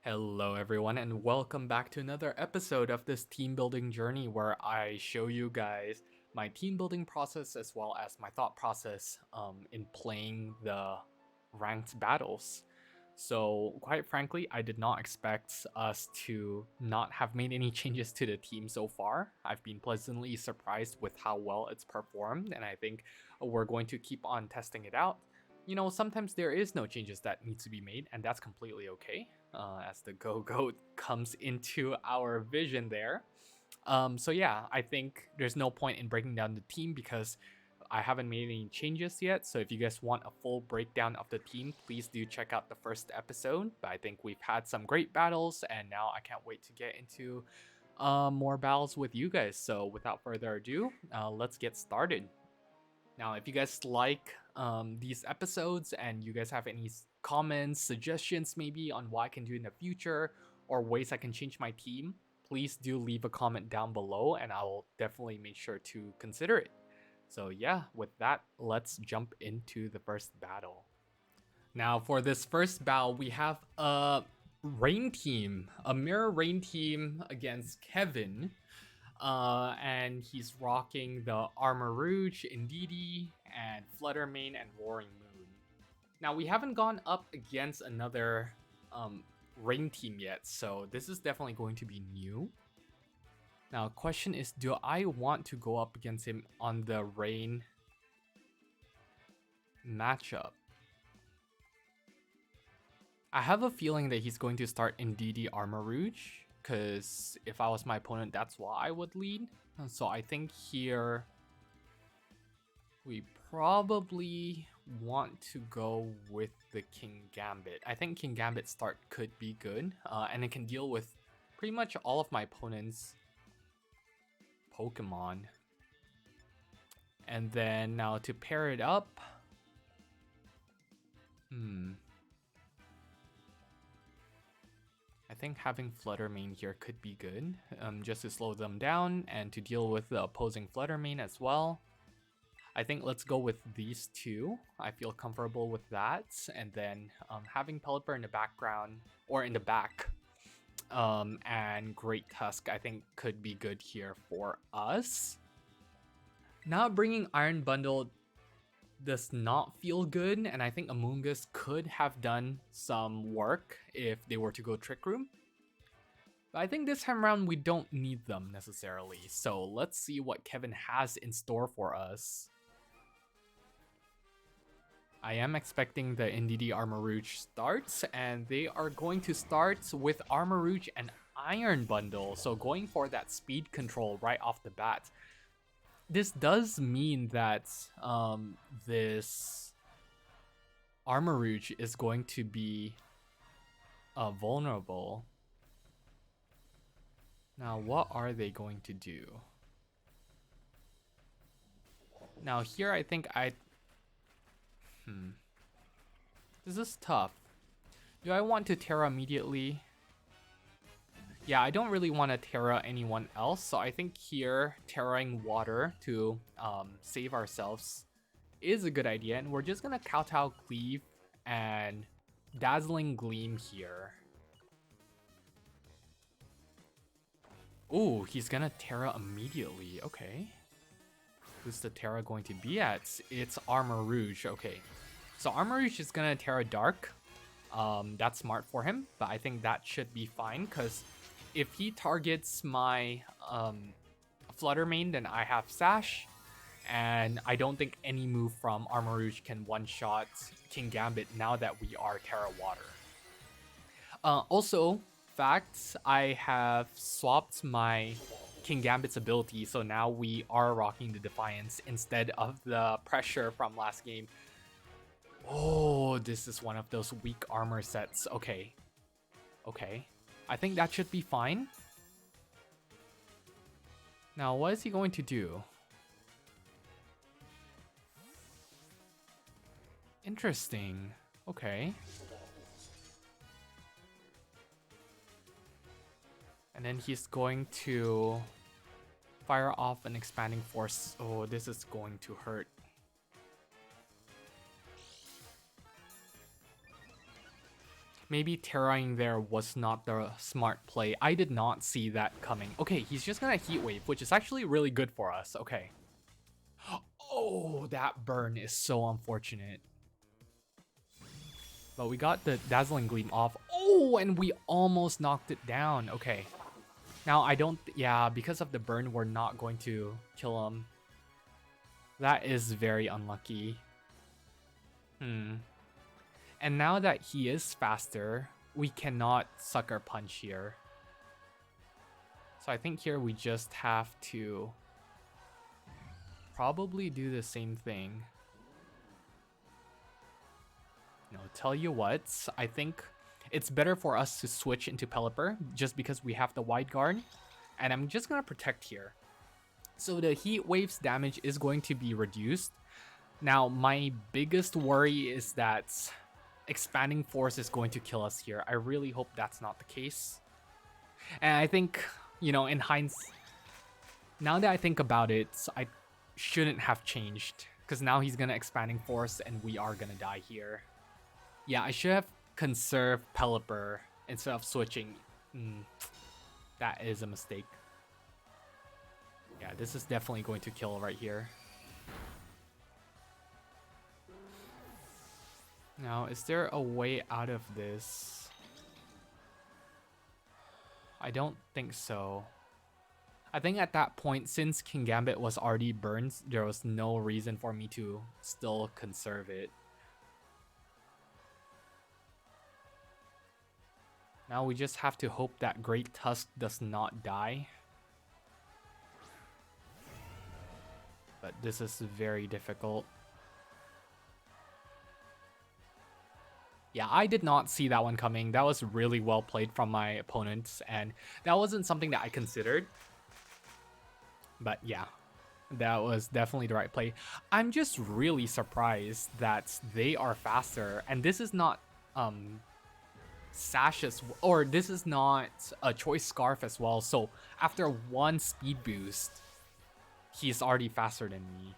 Hello, everyone, and welcome back to another episode of this team building journey where I show you guys my team building process as well as my thought process in playing the ranked battles. So, quite frankly, I did not expect us to not have made any changes to the team so far. I've been pleasantly surprised with how well it's performed, and I think we're going to keep on testing it out. Sometimes there is no changes that needs to be made, and that's completely okay. As the Go Goat comes into our vision there. So yeah, I think there's no point in breaking down the team because I haven't made any changes yet. So if you guys want a full breakdown of the team, please do check out the first episode. But I think we've had some great battles, and now I can't wait to get into more battles with you guys. So without further ado, let's get started. Now, if you guys like these episodes and you guys have any comments, suggestions maybe on what I can do in the future or ways I can change my team, please do leave a comment down below and I will definitely make sure to consider it. So yeah, with that, let's jump into the first battle. Now, for this first battle, we have a rain team, a mirror rain team against Kevin. And he's rocking the Armor Rouge, Indeedee, and Fluttermane and Roaring Moon. Now, we haven't gone up against another rain team yet, so this is definitely going to be new. Now, question is, do I want to go up against him on the rain matchup? I have a feeling that he's going to start Indeedee Armor Rouge, because if I was my opponent, that's what I would lead. So I think here we probably want to go with the King Gambit. I think King Gambit start could be good, and it can deal with pretty much all of my opponent's Pokemon. And then now to pair it up, I think having Fluttermane here could be good, just to slow them down and to deal with the opposing Fluttermane as well. I think let's go with these two. I feel comfortable with that. And then having Pelipper in the background, or in the back, and Great Tusk, I think could be good here for us. Now bringing Iron Bundle does not feel good, and I think Amoonguss could have done some work if they were to go Trick Room. But I think this time around we don't need them necessarily, so let's see what Kevin has in store for us. I am expecting the Indeedee Armor Rouge starts, and they are going to start with Armor Rouge and Iron Bundle, so going for that speed control right off the bat. This does mean that this Armor Rouge is going to be vulnerable. Now, what are they going to do? Now, here I think This is tough. Do I want to Terra immediately? Yeah, I don't really want to Terra anyone else, so I think here Terraing water to save ourselves is a good idea, and we're just gonna Kowtow Cleave and Dazzling Gleam here. Ooh, he's gonna Terra immediately, okay. Who's the Terra going to be at? It's Armor Rouge, okay. So Armor Rouge is gonna Terra Dark. That's smart for him, but I think that should be fine, because if he targets my Fluttermane, then I have Sash, and I don't think any move from Armor Rouge can one-shot King Gambit now that we are Terra Water. Also, facts, I have swapped my King Gambit's ability, so now we are rocking the Defiance instead of the Pressure from last game. Oh, this is one of those weak armor sets. Okay. Okay. I think that should be fine. Now, what is he going to do? Interesting. Okay. And then he's going to fire off an Expanding Force. Oh, this is going to hurt. Maybe terraing there was not the smart play. I did not see that coming. Okay, he's just gonna Heat Wave, which is actually really good for us. Okay. Oh, that burn is so unfortunate. But we got the Dazzling Gleam off. Oh, and we almost knocked it down. Okay. Now, I don't... Yeah, because of the burn, we're not going to kill him. That is very unlucky. And now that he is faster, we cannot Sucker Punch here. So I think here we just have to probably do the same thing. No, tell you what, I think it's better for us to switch into Pelipper just because we have the wide guard. And I'm just going to protect here. So the Heat Wave's damage is going to be reduced. Now, my biggest worry is that Expanding Force is going to kill us here. I really hope that's not the case. And I think, you know, in hindsight, now that I think about it, I shouldn't have changed. Because now he's going to Expanding Force and we are going to die here. Yeah, I should have conserved Pelipper instead of switching. That is a mistake. Yeah, this is definitely going to kill right here. Now, is there a way out of this? I don't think so. I think at that point, since King Gambit was already burned, there was no reason for me to still conserve it. Now we just have to hope that Great Tusk does not die. But this is very difficult. Yeah, I did not see that one coming. That was really well played from my opponents, and that wasn't something that I considered. But yeah, that was definitely the right play. I'm just really surprised that they are faster, and this is not Sash's, or this is not a Choice Scarf as well. So after one speed boost, he's already faster than me.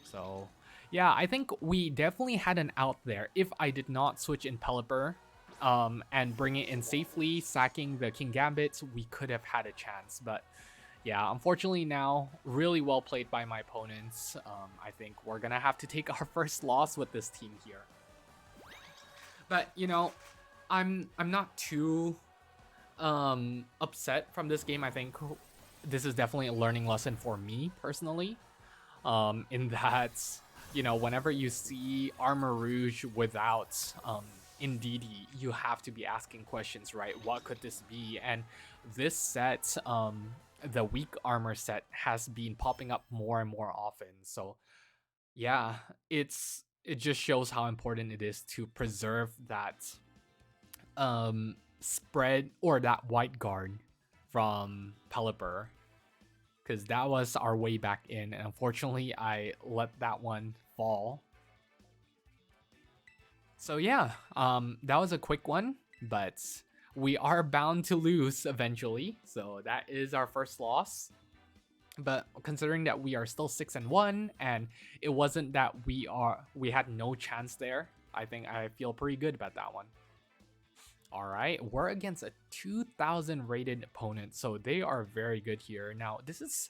So yeah, I think we definitely had an out there if I did not switch in Pelipper and bring it in safely, sacking the King Gambit. We could have had a chance, but yeah, unfortunately now, really well played by my opponents. I think we're gonna have to take our first loss with this team here. But you know, I'm not too upset from this game. I think this is definitely a learning lesson for me personally. In that, you know, whenever you see Armor Rouge without Indeedee, you have to be asking questions, right? What could this be? And this set, the weak armor set, has been popping up more and more often. So yeah, it just shows how important it is to preserve that spread or that white guard from Pelipper. Because that was our way back in, and unfortunately, I let that one fall. So yeah, that was a quick one, but we are bound to lose eventually. So that is our first loss. But considering that we are still 6-1, and it wasn't that we had no chance there, I think I feel pretty good about that one. All right, we're against a 2000 rated opponent, so they are very good here. Now, this is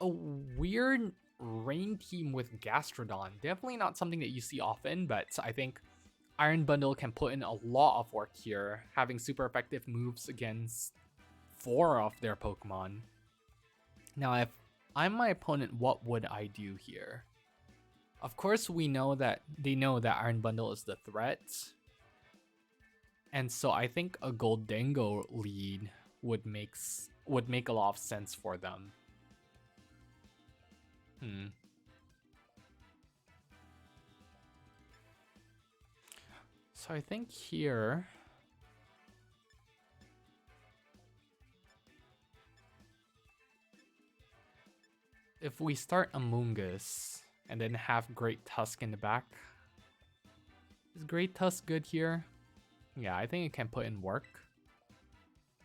a weird rain team with Gastrodon. Definitely not something that you see often, but I think Iron Bundle can put in a lot of work here, having super effective moves against 4 of their Pokemon. Now, if I'm my opponent, what would I do here? Of course, we know that they know that Iron Bundle is the threat. And so I think a Goldengo lead would make a lot of sense for them. So I think here, if we start Amoonguss and then have Great Tusk in the back, is Great Tusk good here? Yeah, I think it can put in work.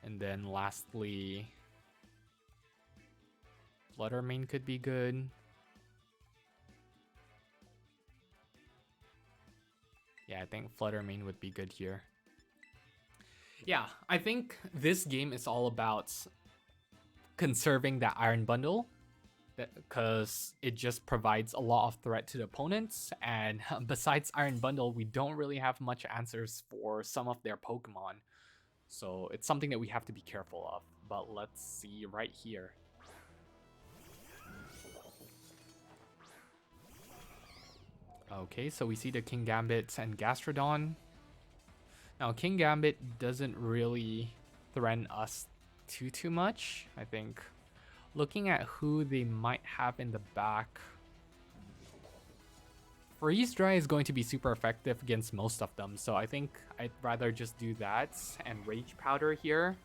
And then lastly, Fluttermane could be good. Yeah, I think Flutter Mane would be good here. Yeah, I think this game is all about conserving that Iron Bundle, because it just provides a lot of threat to the opponents, and besides Iron Bundle, we don't really have much answers for some of their Pokemon. So it's something that we have to be careful of. But let's see right here. Okay, so we see the King Gambit and Gastrodon. Now, King Gambit doesn't really threaten us too much. I think looking at who they might have in the back, Freeze Dry is going to be super effective against most of them, so I think I'd rather just do that and Rage Powder here.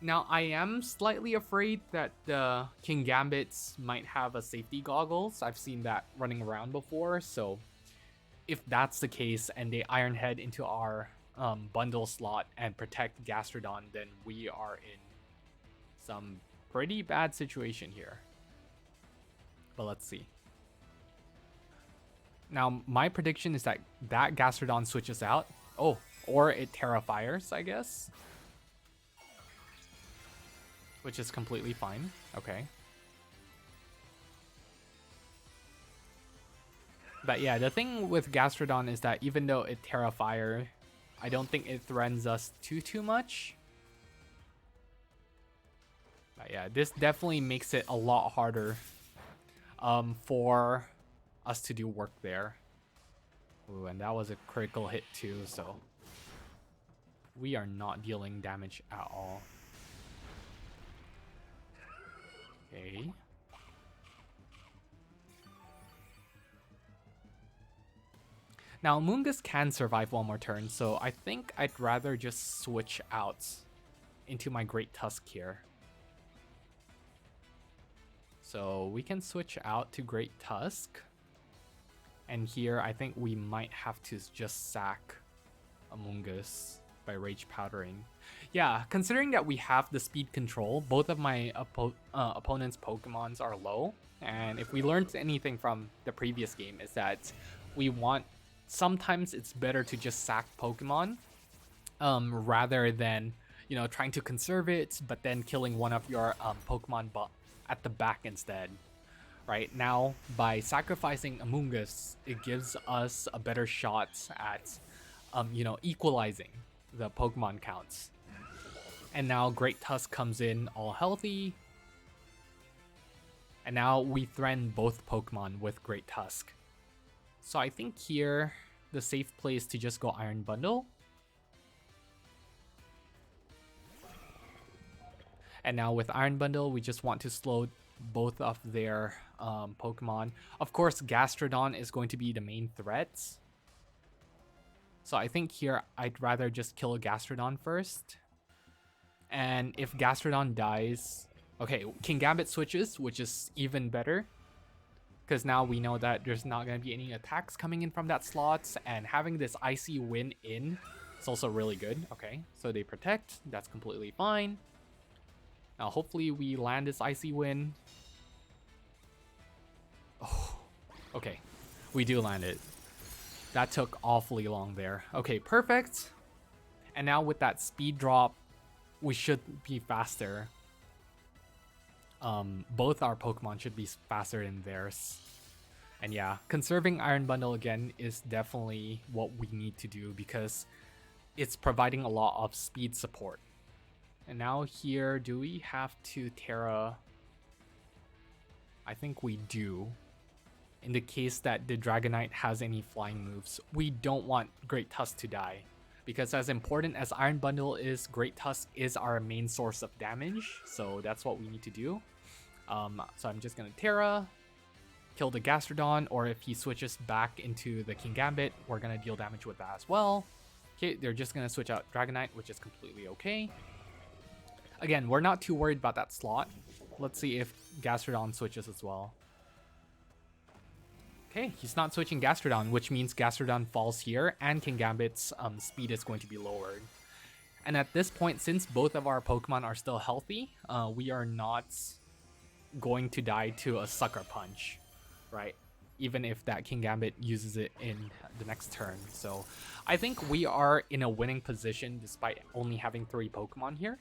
Now, I am slightly afraid that the King Gambits might have a safety goggles. I've seen that running around before, so if that's the case and they Iron Head into our bundle slot and protect Gastrodon, then we are in some pretty bad situation here. But let's see. Now, my prediction is that Gastrodon switches out. Oh, or it Terra Fires, I guess. Which is completely fine. Okay. But yeah, the thing with Gastrodon is that even though it Terra Fire, I don't think it threatens us too much. But yeah, this definitely makes it a lot harder for us to do work there. Ooh, and that was a critical hit too, so we are not dealing damage at all. Okay. Now, Mungus can survive one more turn, so I think I'd rather just switch out into my Great Tusk here. So we can switch out to Great Tusk. And here, I think we might have to just sack Amoonguss by Rage Powdering. Yeah, considering that we have the speed control, both of my opponent's Pokemons are low. And if we learned anything from the previous game is that we want... Sometimes it's better to just sack Pokemon rather than, you know, trying to conserve it, but then killing one of your Pokemon at the back instead. Right now, by sacrificing Amoonguss, it gives us a better shot at, you know, equalizing the Pokemon counts. And now Great Tusk comes in all healthy. And now we threaten both Pokemon with Great Tusk. So I think here, the safe play is to just go Iron Bundle. And now with Iron Bundle, we just want to slow both of their Pokemon. Of course, Gastrodon is going to be the main threat. So I think here, I'd rather just kill a Gastrodon first. And if Gastrodon dies... Okay, King Gambit switches, which is even better. Because now we know that there's not going to be any attacks coming in from that slot. And having this Icy Wind in is also really good. Okay, so they protect. That's completely fine. Now hopefully we land this Icy Wind. Oh, okay. We do land it. That took awfully long there. Okay, perfect. And now with that speed drop, we should be faster. Both our Pokemon should be faster than theirs. And yeah, conserving Iron Bundle again is definitely what we need to do because it's providing a lot of speed support. And now here, do we have to Terra? I think we do. In the case that the Dragonite has any flying moves, we don't want Great Tusk to die. Because as important as Iron Bundle is, Great Tusk is our main source of damage. So that's what we need to do. So I'm just going to Terra, kill the Gastrodon, or if he switches back into the King Gambit, we're going to deal damage with that as well. Okay, they're just going to switch out Dragonite, which is completely okay. Again, we're not too worried about that slot. Let's see if Gastrodon switches as well. Okay, he's not switching Gastrodon, which means Gastrodon falls here, and King Gambit's speed is going to be lowered. And at this point, since both of our Pokemon are still healthy, we are not going to die to a Sucker Punch, right? even if that King Gambit uses it in the next turn. So I think we are in a winning position despite only having 3 Pokemon here.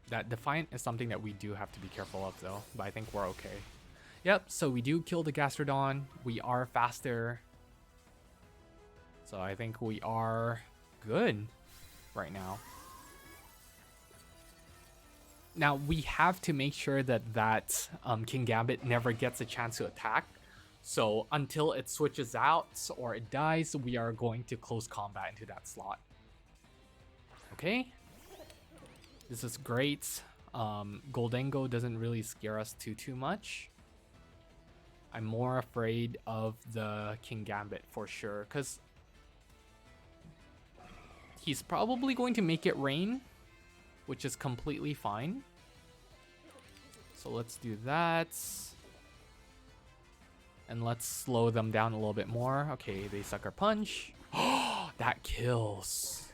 That Defiant is something that we do have to be careful of though, but I think we're okay. Yep, so we do kill the Gastrodon. We are faster. So I think we are good right now. Now we have to make sure that King Gambit never gets a chance to attack. So until it switches out or it dies, we are going to close combat into that slot. Okay. This is great. Goldengo doesn't really scare us too much. I'm more afraid of the King Gambit for sure, because he's probably going to make it rain, which is completely fine. So let's do that. And let's slow them down a little bit more. Okay, they Sucker Punch. Oh, that kills.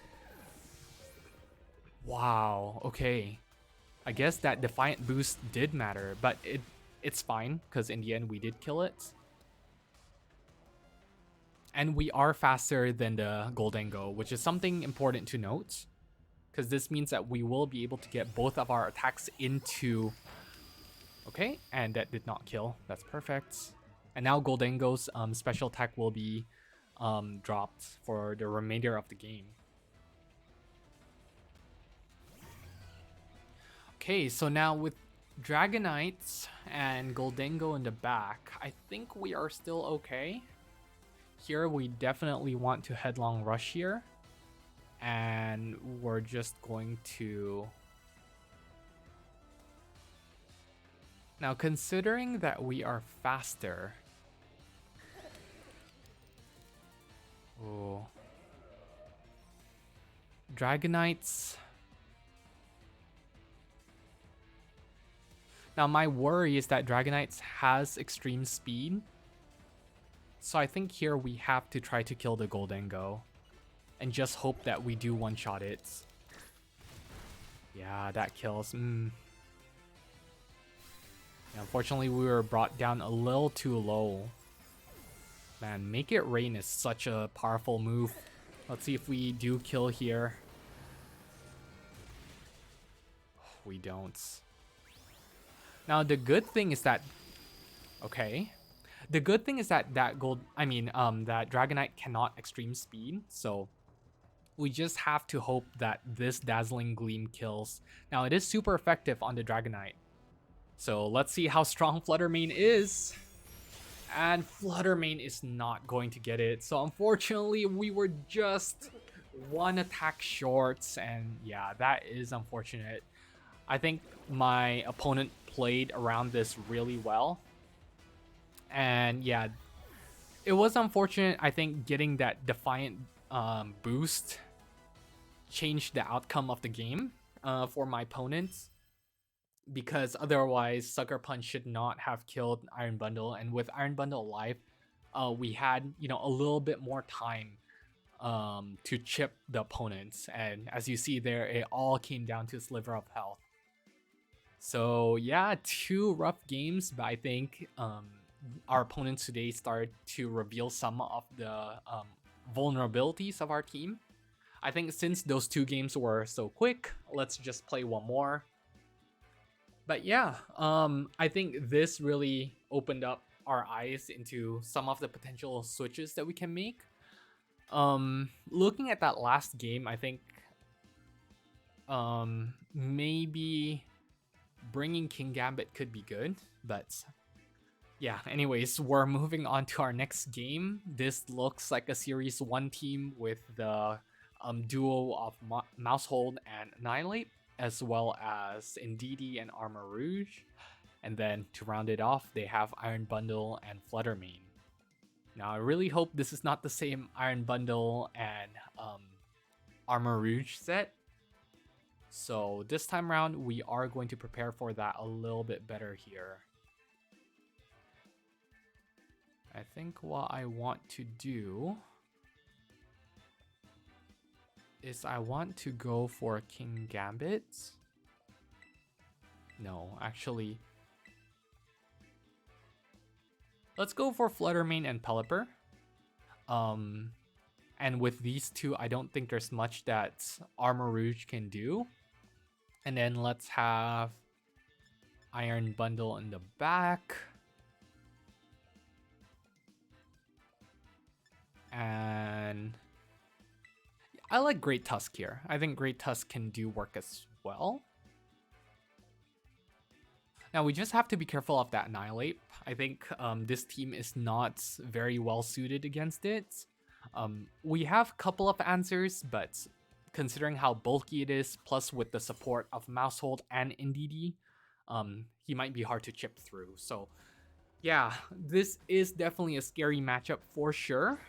Wow, okay. I guess that Defiant boost did matter, but it's fine, because in the end we did kill it. And we are faster than the Goldengo, which is something important to note, because this means that we will be able to get both of our attacks into... Okay, and that did not kill. That's perfect. And now Goldengo's special attack will be dropped for the remainder of the game. Okay, so now with Dragonite and Goldengo in the back, I think we are still okay. Here we definitely want to headlong rush here. And we're just going to... Now considering that we are faster... Oh. Dragonites... Now my worry is that Dragonite has extreme speed. So I think here we have to try to kill the Goldengo. And just hope that we do one-shot it. Yeah, that kills. Yeah, unfortunately, we were brought down a little too low. Man, Make It Rain is such a powerful move. Let's see if we do kill here. We don't. Now the good thing is that, okay, the good thing is that that Dragonite cannot extreme speed, so we just have to hope that this Dazzling Gleam kills. Now it is super effective on the Dragonite, so let's see how strong Fluttermane is. And Fluttermane is not going to get it, so unfortunately we were just one attack short, and yeah, that is unfortunate. I think my opponent played around this really well. And yeah, it was unfortunate. I think getting that Defiant boost changed the outcome of the game for my opponents. Because otherwise, Sucker Punch should not have killed Iron Bundle. And with Iron Bundle alive, we had, a little bit more time to chip the opponents. And as you see there, it all came down to a sliver of health. So yeah, 2 rough games, but I think our opponents today started to reveal some of the vulnerabilities of our team. I think since those 2 games were so quick, let's just play one more. But yeah, I think this really opened up our eyes into some of the potential switches that we can make. Looking at that last game, I think maybe bringing King Gambit could be good, but yeah, anyways, we're moving on to our next game. This looks like a Series 1 team with the duo of Mousehold and Annihilate, as well as Indeedee and Armor Rouge. And then to round it off, they have Iron Bundle and Fluttermane. Now, I really hope this is not the same Iron Bundle and Armor Rouge set. So this time around, we are going to prepare for that a little bit better here. I think what I want to do is I want to go for King Gambit. No, actually, Let's go for Fluttermane and Pelipper. And with these two, I don't think there's much that Armor Rouge can do. And then let's have Iron Bundle in the back. And I like Great Tusk here. I think Great Tusk can do work as well. Now we just have to be careful of that Annihilate. I think this team is not very well suited against it. We have a couple of answers, but considering how bulky it is, plus with the support of Mousehold and NDD, he might be hard to chip through. So yeah, this is definitely a scary matchup for sure.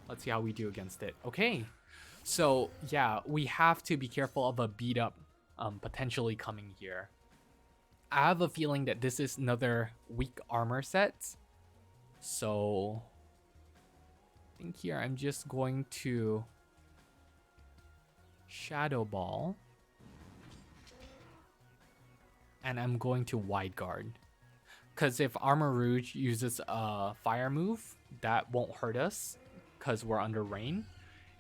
Let's see how we do against it. Okay, so yeah, we have to be careful of a beat up potentially coming here. I have a feeling that this is another weak armor set. So I think here I'm just going to Shadow Ball. And I'm going to Wide Guard. Because if Armor Rouge uses a fire move, that won't hurt us because we're under rain.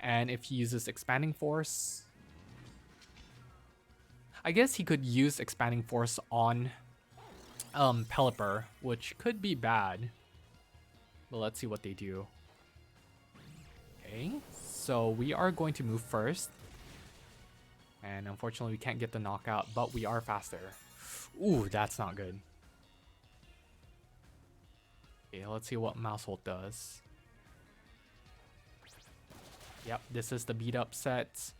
And if he uses Expanding Force, I guess he could use Expanding Force on Pelipper, which could be bad. But let's see what they do. Okay, so we are going to move first. And unfortunately we can't get the knockout, but we are faster. Ooh, that's not good. Okay, let's see what Mousehold does. Yep, this is the beat up set.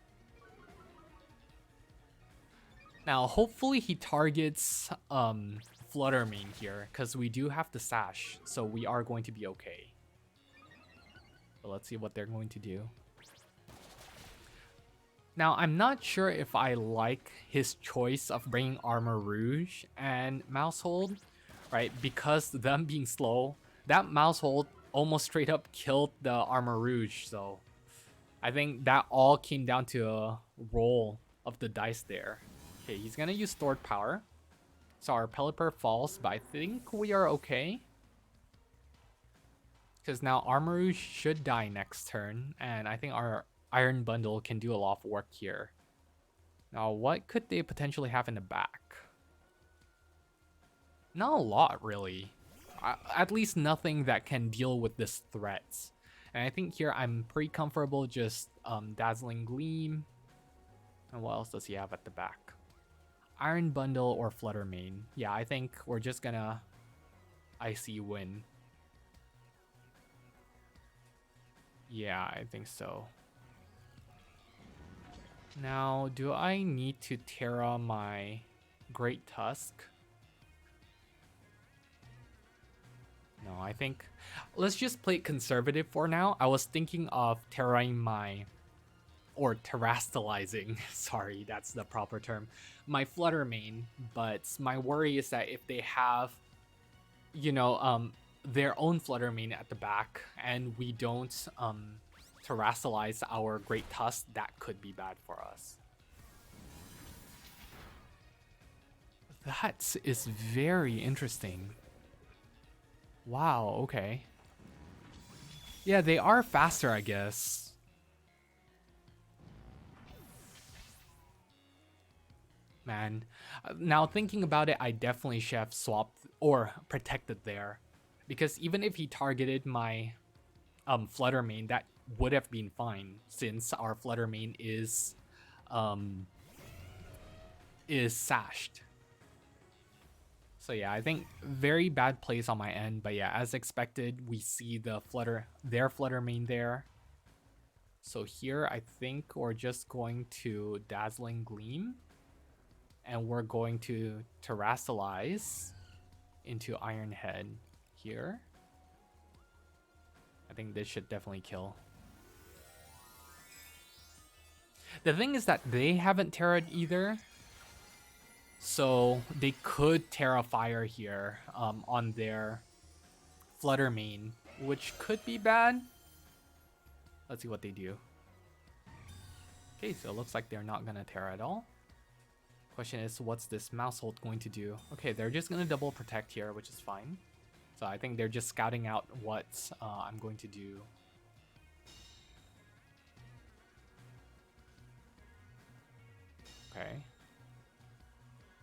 Now, hopefully he targets Fluttermane here, because we do have the Sash, so we are going to be okay. But let's see what they're going to do. Now, I'm not sure if I like his choice of bringing Armor Rouge and Mousehold, right? Because them being slow, that Mousehold almost straight up killed the Armor Rouge, so I think that all came down to a roll of the dice there. Okay, he's gonna use Stored Power. So our Pelipper falls, but I think we are okay. Because now Armor Rouge should die next turn, and I think our Iron Bundle can do a lot of work here. Now, what could they potentially have in the back? Not a lot, really. At least nothing that can deal with this threat. And I think here I'm pretty comfortable just Dazzling Gleam. And what else does he have at the back? Iron Bundle or Fluttermane. Yeah, I think we're just gonna Icy win. Yeah, I think so. Now, do I need to Terra my Great Tusk? No, I think... Let's just play it conservative for now. I was thinking of Terraing my... Or terrastalizing, sorry, that's the proper term, my Fluttermane, but my worry is that if they have, you know, their own Fluttermane at the back, and we don't terrastalize our Great Tusk, that could be bad for us. That is very interesting. Wow, okay. Yeah, they are faster, I guess. Man, now thinking about it, I definitely should have swapped or protected there, because even if he targeted my Fluttermane, that would have been fine since our Fluttermane is sashed. So yeah, I think very bad plays on my end, but yeah, as expected, we see their Fluttermane there. So here, I think we're just going to Dazzling Gleam. And we're going to terrastalize into Iron Head here. I think this should definitely kill. The thing is that they haven't terra'd either. So they could Terra Fire here on their Fluttermane, which could be bad. Let's see what they do. Okay, so it looks like they're not gonna Terra at all. Question is, what's this Mousehold going to do? Okay, they're just gonna double protect here, which is fine. So I think they're just scouting out what I'm going to do. Okay.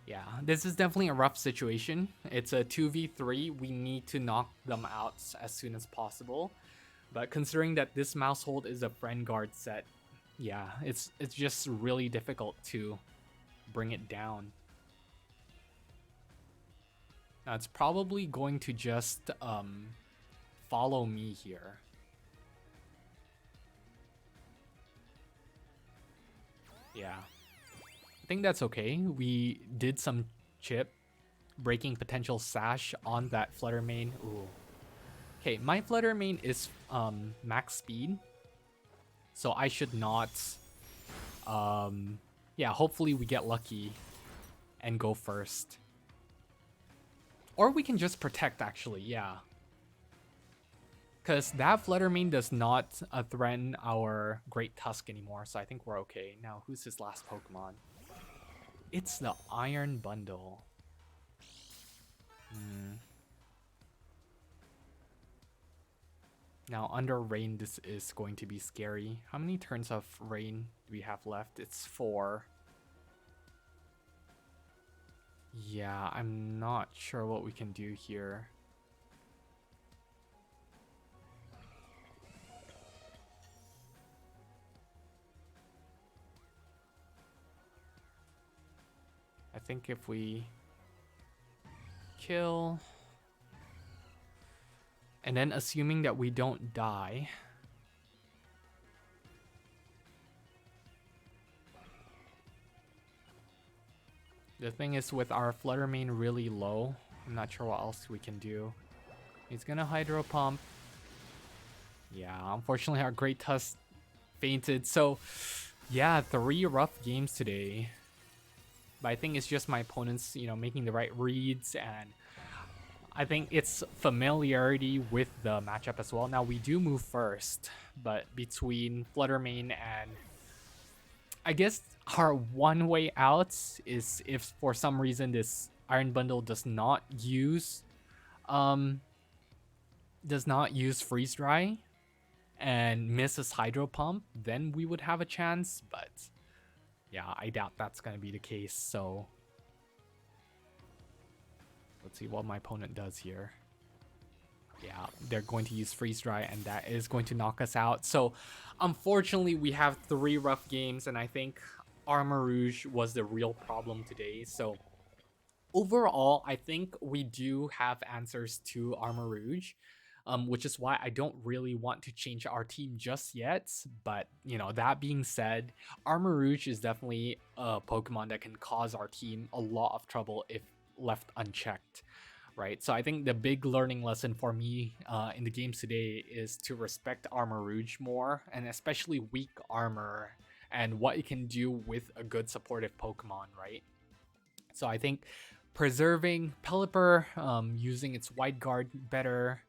Yeah, this is definitely a rough situation. It's a 2v3. We need to knock them out as soon as possible. But considering that this mouse hold is a friend guard set, yeah, it's just really difficult to bring it down. Now it's probably going to just follow me here. Yeah. I think that's okay. We did some chip, breaking potential sash on that Flutter main. Ooh. Okay, my Flutter main is max speed, so I should not. Yeah, hopefully we get lucky and go first. Or we can just protect, actually, yeah. Because that Flutter main does not threaten our Great Tusk anymore, so I think we're okay. Now, who's his last Pokemon? It's the Iron Bundle. Now, under Rain, this is going to be scary. How many turns of Rain do we have left? It's 4. Yeah, I'm not sure what we can do here. I think if we kill, and then assuming that we don't die, the thing is with our Flutter main really low, I'm not sure what else we can do. He's gonna Hydro Pump. Yeah, unfortunately our Great Tusk fainted. So yeah, 3 rough games today. But I think it's just my opponents, making the right reads, and I think it's familiarity with the matchup as well. Now we do move first, but between Flutter main and I guess our one way out is if for some reason this Iron Bundle does not use freeze dry and misses Hydro Pump, then we would have a chance, but yeah, I doubt that's gonna be the case. So let's see what my opponent does here. Yeah, they're going to use freeze dry, and that is going to knock us out. So unfortunately, we have 3 rough games, and I think Armor Rouge was the real problem today. So overall, I think we do have answers to Armor Rouge, which is why I don't really want to change our team just yet. But, that being said, Armor Rouge is definitely a Pokemon that can cause our team a lot of trouble if left unchecked. Right, so I think the big learning lesson for me in the games today is to respect Armor Rouge more, and especially weak armor and what it can do with a good supportive Pokemon, right? So I think preserving Pelipper, using its wide guard better,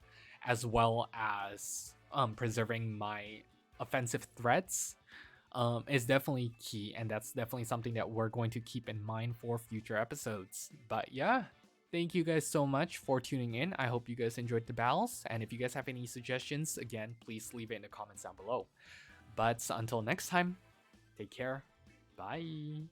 as well as preserving my offensive threats is definitely key, and that's definitely something that we're going to keep in mind for future episodes. But yeah, thank you guys so much for tuning in. I hope you guys enjoyed the battles, and if you guys have any suggestions, again, please leave it in the comments down below. But until next time, take care. Bye.